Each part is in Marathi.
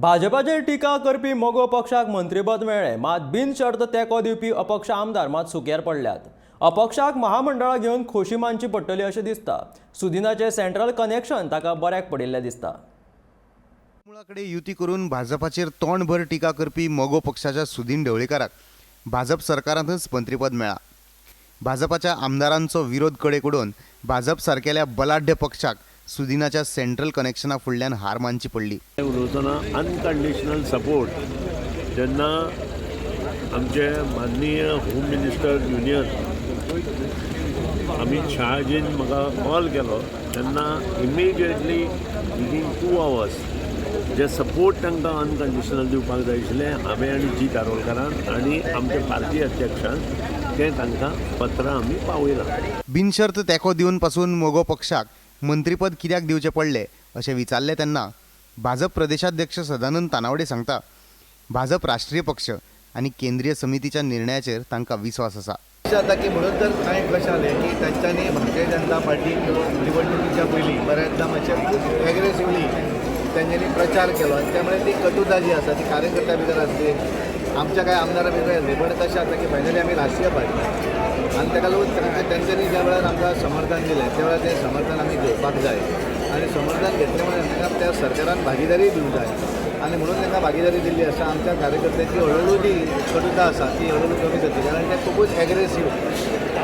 भाजपाचेर टिका करपी मोगो पक्षाक मंत्रीपद मेळ्ळें, मात बिनशर्त तेंको दिवपी अपक्ष आमदार मात सुक्यार पडल्यात. अपक्षाक महामंडळां घेवन खोशी मांडची पडटली अशें दिसता. सुदिनाचें सेंट्रल कनेक्शन ताका बऱ्याक पडिल्लें दिसता. मुळाकडे युती करून भाजपाचेर तोंडभर टिका करपी मोगो पक्षाच्या सुदीन ढवळीकाराक भाजप सरकारांतच मंत्रीपद मेळ्ळां. भाजपाच्या आमदारांचो विरोध कडेक उडोवन भाजप सारकेल्या बलाढ्य पक्षाक सुदिनाच्या सेंट्रल कनेक्शना फुडल्यान हार मानची पडली. उलयतना अनकंडिशनल सपोर्ट जेन्ना आमचे माननीय होम मिनिस्टर युनियन अमित शहाजीन म्हाका कॉल केलो तेन्ना इमिजिएटली विदीन 2 hours जे सपोर्ट तांकां अनकंडिशनल दिवपाक जाय आशिल्लें हांवें आनी जी कारोलकारान आनी आमचे पार्टी अध्यक्षान तें तांकां पत्रां आमी पावयलां. बिनशर्त तेंको दिवन पासून मोगो पक्षाक मंत्रीपद कित्याक दिवचें पडलें अशें विचारलें तेन्ना भाजप प्रदेशाध्यक्ष सदानंद तानावडे सांगता, भाजप राष्ट्रीय पक्ष आनी केंद्रीय समितीच्या निर्णयाचेर तांकां विश्वास आसा. आता की म्हणून तर कांय कशें जालें की तांच्यांनी भारतीय जनता पार्टी निवडणुकीच्या पयलीं बऱ्याचदा मातशें खूब एग्रेसिवली तेंच्यांनी प्रचार केलो आनी त्यामुळे ती कटुता जी आसा ती कार्यकर्त्यां भितर आसली, आमच्या कांय आमदारां भितर आसली. पण कशें जाता की फायनली आमी राष्ट्रीय पार्टी आनी ताका लागून तेंच्यांनी ज्या वेळार आमकां समर्थन दिलें त्या वेळार तें समर्थन आमी घेवपाक जाय आनी समर्थन घेतलें म्हणून तांकां त्या सरकारान भागीदारी दिवंक जाय आनी म्हणून तांकां भागीदारी दिल्ली आसा. आमच्या कार्यकर्त्यांची हळूहळू जी कटुता आसा ती हळूहळू कमी जातली, कारण ते खूबच एग्रेसीव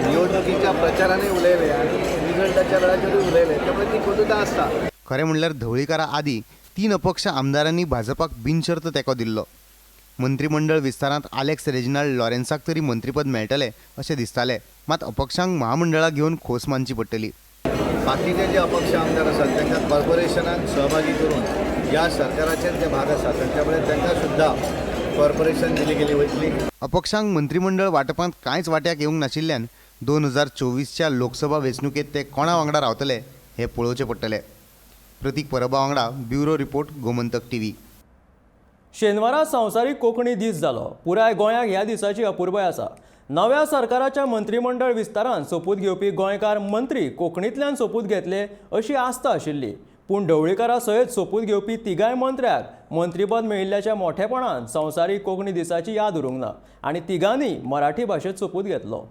निवडणुकीच्या प्रचारानूय उलयले आनी रिजल्टाच्या वेळाचेरूय उलयले, त्यामुळे ती कटुता आसता. खरें म्हणल्यार ढवळीकारा आदी 3 अपक्ष आमदारांनी भाजपाक बिनशर्त तेंको दिल्लो. मंत्रिमंडळ विस्तारांत आलेक्स रेजिनाल्ड लॉरेन्साक तरी मंत्रीपद मेळटलें अशें दिसतालें, मात अपक्षांक महामंडळां घेवन खोस मानची पडटली. बाकीचे जे अपक्ष आमदार आसात तांकां कॉर्पोरेशनाक सहभागी करून ह्या सरकाराचे जे भाग आसात त्यामुळे तांकां सुद्दां कॉर्पोरेशन दिली गेली वयतली. अपक्षांक मंत्रिमंडळ वांटपांत कांयच वाट्याक येवंक नाशिल्ल्यान 2024च्या लोकसभा वेंचणुकेंत ते कोणा वांगडा रावतले हें पळोवचें पडटलें. प्रतीक परबा वांगडा ब्युरो रिपोर्ट गोमंतक टीव्ही. शेनवारा संवसारीक कोंकणी दीस जालो. पुराय गोंयाक ह्या दिसाची अपुर्बाय आसा. नव्या सरकाराच्या मंत्रिमंडळ विस्तारान सोपूत घेवपी गोंयकार मंत्री कोंकणींतल्यान सोपूत घेतले अशी आस्त आशिल्ली, पूण ढवळीकारा सयत सोपूत घेवपी तिगाय मंत्र्याक मंत्रीपद मेळिल्ल्याच्या मोठेपणान संवसारीक कोंकणी दिसाची याद उरूंक ना आनी तिगांनी मराठी भाशेत सोपूत घेतलो.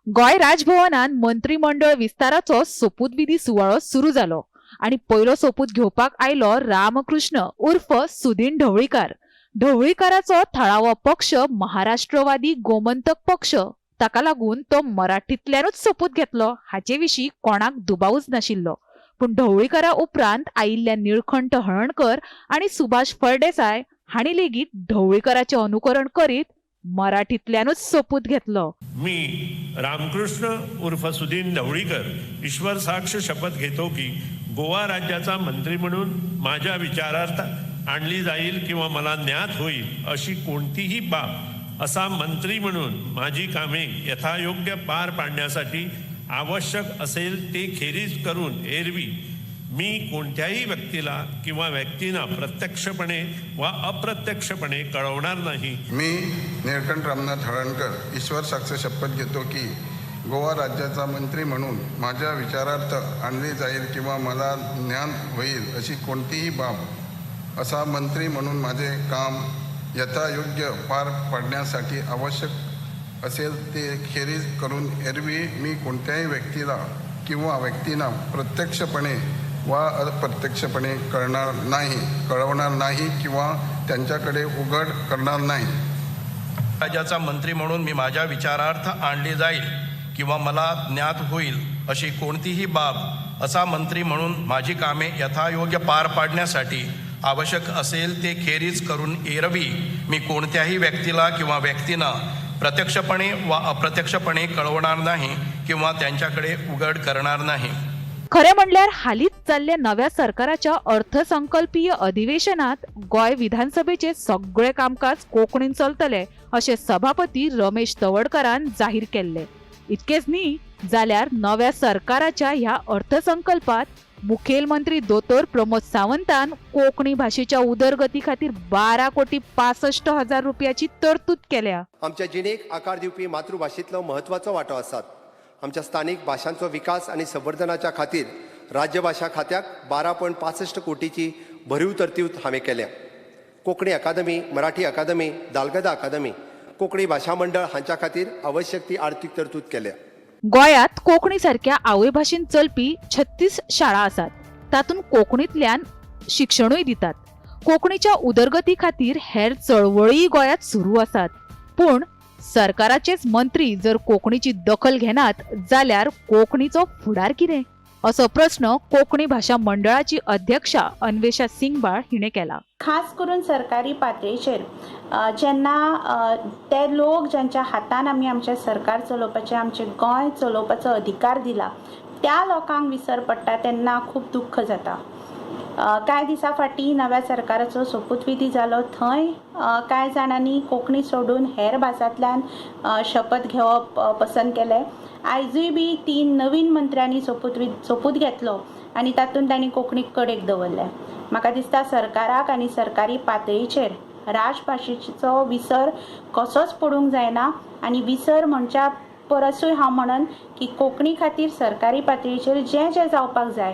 गोंय राजभवनान मंत्रिमंडळ विस्ताराचो सोपूत विधी सुवाळो सुरू जालो आणि पयलो सोपूत घेवपाक आयलो रामकृष्ण उर्फ सुदीन ढवळीकार. ढवळीकाराचो थळावो पक्ष महाराष्ट्रवादी गोमंतक पक्ष, ताका लागून तो मराठींतल्यानूच सोपूत घेतलो हाचे विशीं कोणाक दुबावूच नाशिल्लो. पूण ढवळीकारा उपरांत आयिल्ल्या निळकंठ हळर्णकर आणि सुभाष फळदेसाय हांणी लेगीत ढवळीकाराचें अनुकरण करीत मराठींतल्यानूच सोपूत घेतलो. मी रामकृष्ण उर्फ सुदीन ढवळीकर ईश्वर साक्ष शपथ घेतो की गोवा राज्याचा मंत्री म्हणून माझ्या विचारार्थ आणली जाईल किंवा मला ज्ञात होईल अशी कोणतीही बाब असा मंत्री म्हणून माझी कामे यथायोग्य पार पाडण्यासाठी आवश्यक असेल ते खेरीज करून एरवी मी कोणत्याही व्यक्तीला किंवा व्यक्तींना प्रत्यक्षपणे वा अप्रत्यक्षपणे कळवणार नाही. मी निळकंठ रामनाथ हळर्णकर ईश्वर साक्ष शपथ घेतो की गोवा राज्याचा मंत्री म्हणून माझ्या विचारार्थ आणली जाईल किंवा मला ज्ञान होईल अशी कोणतीही बाब असा मंत्री म्हणून माझे काम यथायोग्य पार पाडण्यासाठी आवश्यक असेल ते खेरीज करून एरवी मी कोणत्याही व्यक्तीला किंवा व्यक्तींना प्रत्यक्षपणे वा अप्रत्यक्षपणे कळवणार नाही किंवा त्यांच्याकडे उघड करणार नाही. राज्याचा मंत्री म्हणून मी माझ्या विचारार्थ आणली जाईल किंवा मला ज्ञात होईल अशी कोणतीही बाब असा मंत्री म्हणून माझी कामे यथायोग्य पार पाडण्यासाठी आवश्यक असेल ते खेरीज करून एरवी मी कोणत्याही व्यक्तीला किंवा व्यक्तींना प्रत्यक्षपणे वा अप्रत्यक्षपणे कळवणार नाही किंवा त्यांच्याकडे उघड करणार नाही. खरें म्हणल्यार हालींच जाल्ल्या नव्या सरकाराच्या अर्थसंकल्पीय अधिवेशनात गोंय विधानसभेचे सगळे कामकाज कोंकणीन चलतले अशें सभापती रमेश तवडकरान जाहीर केल्ले. इतकेच न्ही जाल्यार नव्या सरकाराच्या ह्या अर्थसंकल्पात मुखेलमंत्री दोतोर प्रमोद सावंतान कोंकणी भाषेच्या उदरगती खातीर 12,65,00,000 रुपयाची तरतूद केल्या. आमच्या जिणेक आकार दिवपी मातृभाषेंतलो महत्वाचो वांटो आसात. आमच्या स्थानीक भाशांचो विकास आनी संवर्धनाच्या खातीर राज्य भाशा खात्याक 12.65 कोटीची भरीव तरतूद हांवें केल्या. कोंकणी अकादमी, मराठी अकादमी, दालगदा अकादमी, कोंकणी भाशा मंडळ हांच्या खातीर आवश्यक ती आर्थीक तरतूद केल्या. गोंयांत कोंकणी सारख्या आवय भाशेन चलपी 36 शाळा आसात. तातूंत कोंकणींतल्यान शिक्षणूय दितात. कोंकणीच्या उदरगती खातीर हेर चळवळी गोंयांत सुरू आसात. पूण सरकाराचेच मंत्री जर कोंकणीची दखल घेनात जाल्यार कोंकणीचो फुडार कितें असो प्रश्न कोंकणी भाशा मंडळाची अध्यक्षा अन्वेषा सिंगबाळ हिणें केला. खास करून सरकारी पातळीचेर जेन्ना ते लोक ज्यांच्या हातान आमी आमचें सरकार चलोवपाचें, आमचें गोंय चलोवपाचो अधिकार दिला, त्या लोकांक विसर पडटा तेन्ना खूब दुख्ख जाता. कांय दिसा फाटीं नव्या सरकाराचो सोपूत विधी जालो. थंय कांय जाणांनी कोंकणी सोडून हेर भासांतल्यान शपथ घेवप पसंत केलें. आयजूय बी 3 नवीन मंत्र्यांनी सोपूत घेतलो आनी तातूंत तांणी कोंकणीक कडेक दवरलें. म्हाका दिसता सरकाराक आनी सरकारी पातळीचेर राजभाशेचो विसर कसोच पडूंक जायना. आनी विसर म्हणच्या परसूय हांव म्हणन की कोंकणी खातीर सरकारी पातळीचेर जें जावपाक जाय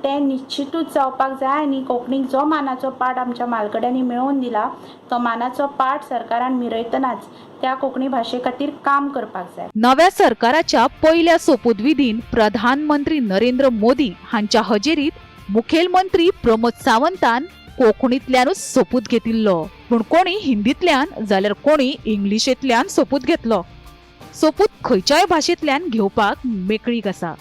तें निश्चितूच जावपाक जाय. आनी कोंकणीक जो मानाचो पाट आमच्या म्हालगड्यांनी मेळोवन दिला तो मानाचो पाट सरकारान मिरयतनाच त्या कोंकणी भाशे खातीर काम करपाक जाय. नव्या सरकाराच्या पयल्या सोपूत विधीन प्रधानमंत्री नरेंद्र मोदी हांच्या हजेरीत मुखेलमंत्री प्रमोद सावंतान कोंकणींतल्यानूच सोपूत घेतिल्लो. पूण कोणी हिंदींतल्यान जाल्यार कोणी इंग्लिशेंतल्यान सोपूत घेतलो. सोपूत खंयच्याय भाशेंतल्यान घेवपाक मेकळीक आसा.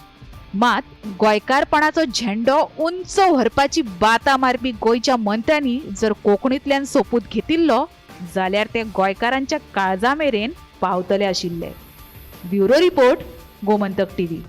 मात गोंयकारपणाचो झेंडो उंच व्हरपाची बाता मारपी गोंयच्या मंत्र्यांनी जर कोंकणींतल्यान सोपूत घेतिल्लो जाल्यार ते गोंयकारांच्या काळजा मेरेन पावतले आशिल्ले. Bureau report, Gomantak TV.